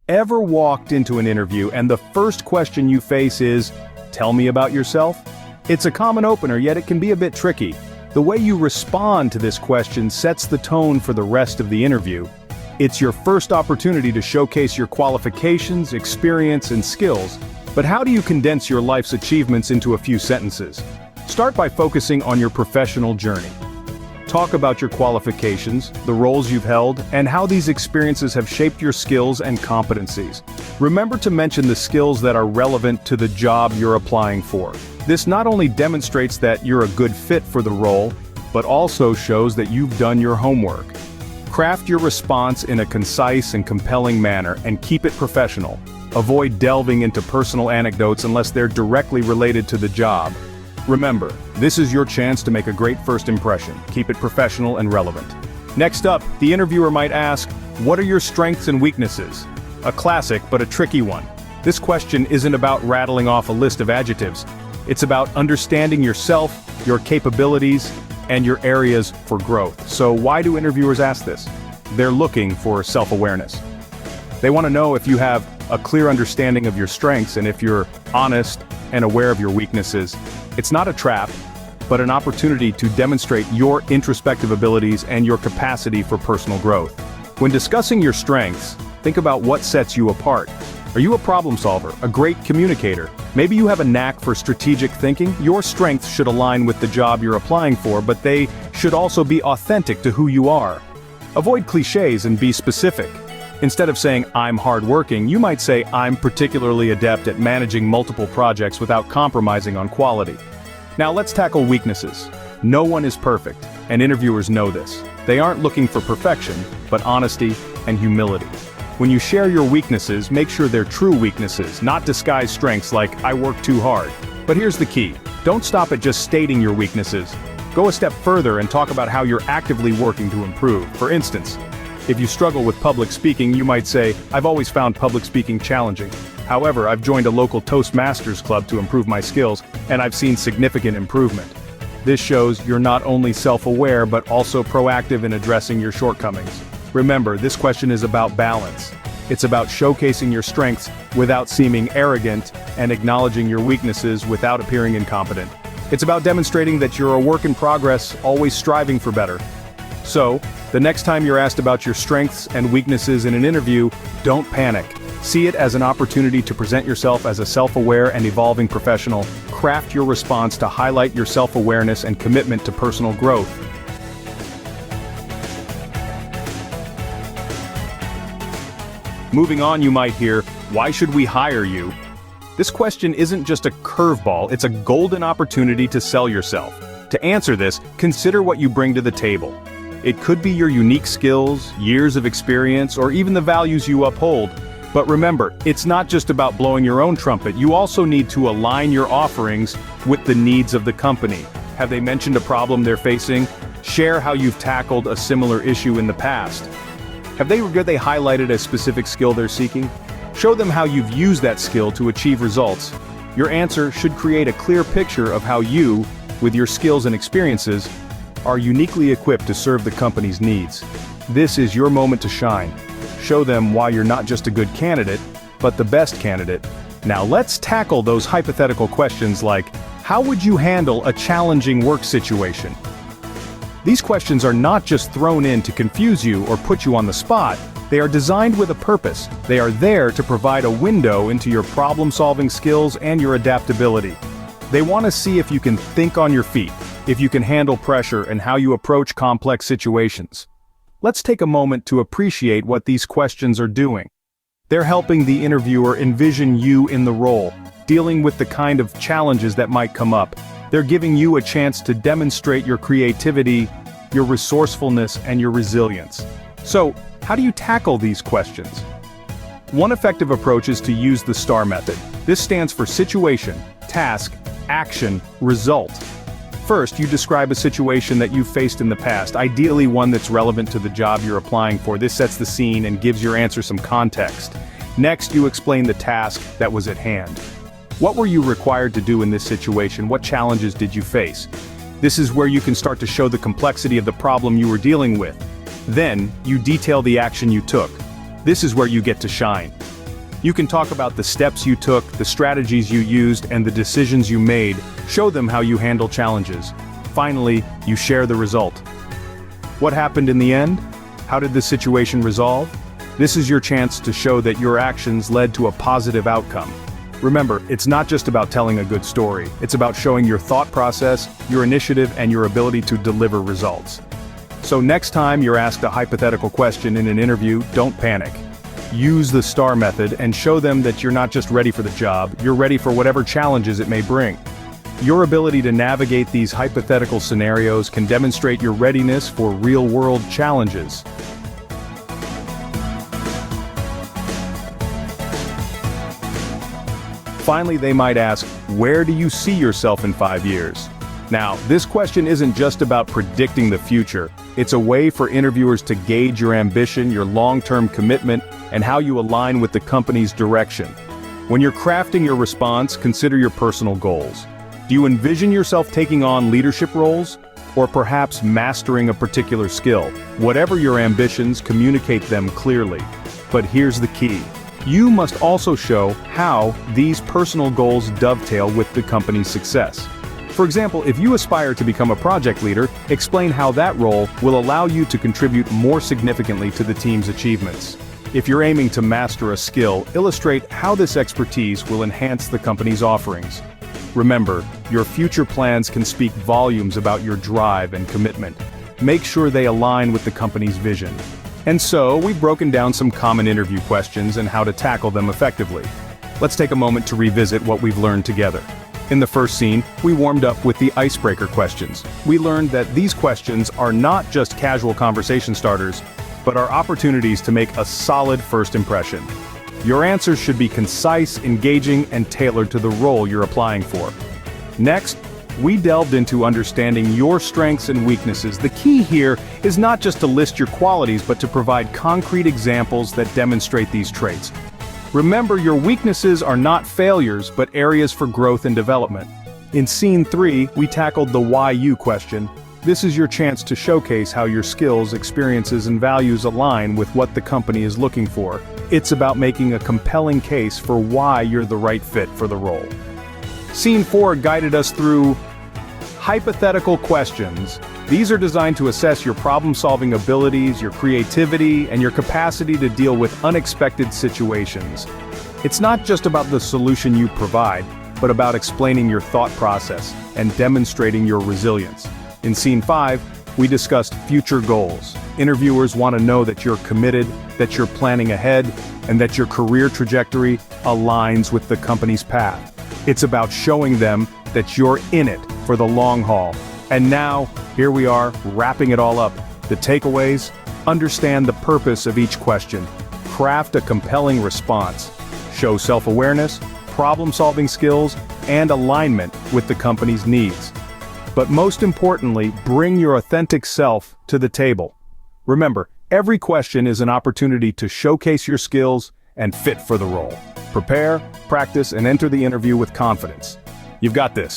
Ever walked into an interview and the first question you face is, "Tell me about yourself"? It's a common opener, yet it can be a bit tricky. The way you respond to this question sets the tone for the rest of the interview. It's your first opportunity to showcase your qualifications, experience, and skills. But how do you condense your life's achievements into a few sentences? Start by focusing on your professional journey. Talk about your qualifications, the roles you've held, and how these experiences have shaped your skills and competencies. Remember to mention the skills that are relevant to the job you're applying for. This not only demonstrates that you're a good fit for the role, but also shows that you've done your homework. Craft your response in a concise and compelling manner and keep it professional. Avoid delving into personal anecdotes unless they're directly related to the job. Remember, this is your chance to make a great first impression. Keep it professional and relevant. Next up, the interviewer might ask, "What are your strengths and weaknesses?" A classic but a tricky one. This question isn't about rattling off a list of adjectives. It's about understanding yourself, your capabilities, and your areas for growth. So why do interviewers ask this? They're looking for self-awareness. They want to know if you have a clear understanding of your strengths and if you're honest and aware of your weaknesses. It's not a trap, but an opportunity to demonstrate your introspective abilities and your capacity for personal growth. When discussing your strengths, think about what sets you apart. Are you a problem solver, a great communicator? Maybe you have a knack for strategic thinking? Your strengths should align with the job you're applying for, but they should also be authentic to who you are. Avoid cliches and be specific. Instead of saying, "I'm hardworking," you might say, "I'm particularly adept at managing multiple projects without compromising on quality." Now let's tackle weaknesses. No one is perfect, and interviewers know this. They aren't looking for perfection, but honesty and humility. When you share your weaknesses, make sure they're true weaknesses, not disguised strengths like, "I work too hard." But here's the key. Don't stop at just stating your weaknesses. Go a step further and talk about how you're actively working to improve. For instance, if you struggle with public speaking, you might say, "I've always found public speaking challenging. However, I've joined a local Toastmasters club to improve my skills, and I've seen significant improvement." This shows you're not only self-aware but also proactive in addressing your shortcomings. Remember, this question is about balance. It's about showcasing your strengths without seeming arrogant and acknowledging your weaknesses without appearing incompetent. It's about demonstrating that you're a work in progress, always striving for better. So, the next time you're asked about your strengths and weaknesses in an interview, don't panic. See it as an opportunity to present yourself as a self-aware and evolving professional. Craft your response to highlight your self-awareness and commitment to personal growth. Moving on, you might hear, "Why should we hire you?" This question isn't just a curveball, it's a golden opportunity to sell yourself. To answer this, consider what you bring to the table. It could be your unique skills, years of experience, or even the values you uphold. But remember, it's not just about blowing your own trumpet. You also need to align your offerings with the needs of the company. Have they mentioned a problem they're facing? Share how you've tackled a similar issue in the past. Have they highlighted a specific skill they're seeking? Show them how you've used that skill to achieve results. Your answer should create a clear picture of how you, with your skills and experiences, are uniquely equipped to serve the company's needs. This is your moment to shine. Show them why you're not just a good candidate, but the best candidate. Now let's tackle those hypothetical questions like, how would you handle a challenging work situation? These questions are not just thrown in to confuse you or put you on the spot. They are designed with a purpose. They are there to provide a window into your problem-solving skills and your adaptability. They want to see if you can think on your feet, if you can handle pressure, and how you approach complex situations. Let's take a moment to appreciate what these questions are doing. They're helping the interviewer envision you in the role, dealing with the kind of challenges that might come up. They're giving you a chance to demonstrate your creativity, your resourcefulness, and your resilience. So, how do you tackle these questions? One effective approach is to use the STAR method. This stands for situation, task, action, result. First, you describe a situation that you've faced in the past, ideally one that's relevant to the job you're applying for. This sets the scene and gives your answer some context. Next, you explain the task that was at hand. What were you required to do in this situation? What challenges did you face? This is where you can start to show the complexity of the problem you were dealing with. Then, you detail the action you took. This is where you get to shine. You can talk about the steps you took, the strategies you used, and the decisions you made. Show them how you handle challenges. Finally, you share the result. What happened in the end? How did the situation resolve? This is your chance to show that your actions led to a positive outcome. Remember, it's not just about telling a good story. It's about showing your thought process, your initiative, and your ability to deliver results. So next time you're asked a hypothetical question in an interview, don't panic. Use the STAR method and show them that you're not just ready for the job, you're ready for whatever challenges it may bring. Your ability to navigate these hypothetical scenarios can demonstrate your readiness for real-world challenges. Finally, they might ask, where do you see yourself in 5 years? Now, this question isn't just about predicting the future. It's a way for interviewers to gauge your ambition, your long-term commitment, and how you align with the company's direction. When you're crafting your response, consider your personal goals. Do you envision yourself taking on leadership roles? Or perhaps mastering a particular skill? Whatever your ambitions, communicate them clearly. But here's the key. You must also show how these personal goals dovetail with the company's success. For example, if you aspire to become a project leader, explain how that role will allow you to contribute more significantly to the team's achievements. If you're aiming to master a skill, illustrate how this expertise will enhance the company's offerings. Remember, your future plans can speak volumes about your drive and commitment. Make sure they align with the company's vision. And so, we've broken down some common interview questions and how to tackle them effectively. Let's take a moment to revisit what we've learned together. In the first scene, we warmed up with the icebreaker questions. We learned that these questions are not just casual conversation starters, but are opportunities to make a solid first impression. Your answers should be concise, engaging, and tailored to the role you're applying for. Next, we delved into understanding your strengths and weaknesses. The key here is not just to list your qualities, but to provide concrete examples that demonstrate these traits. Remember, your weaknesses are not failures, but areas for growth and development. In Scene 3, we tackled the why you question. This is your chance to showcase how your skills, experiences, and values align with what the company is looking for. It's about making a compelling case for why you're the right fit for the role. Scene 4 guided us through hypothetical questions. These are designed to assess your problem-solving abilities, your creativity, and your capacity to deal with unexpected situations. It's not just about the solution you provide, but about explaining your thought process and demonstrating your resilience. In Scene 5, we discussed future goals. Interviewers want to know that you're committed, that you're planning ahead, and that your career trajectory aligns with the company's path. It's about showing them that you're in it for the long haul. And now, here we are, wrapping it all up. The takeaways: understand the purpose of each question. Craft a compelling response. Show self-awareness, problem-solving skills, and alignment with the company's needs. But most importantly, bring your authentic self to the table. Remember, every question is an opportunity to showcase your skills and fit for the role. Prepare, practice, and enter the interview with confidence. You've got this.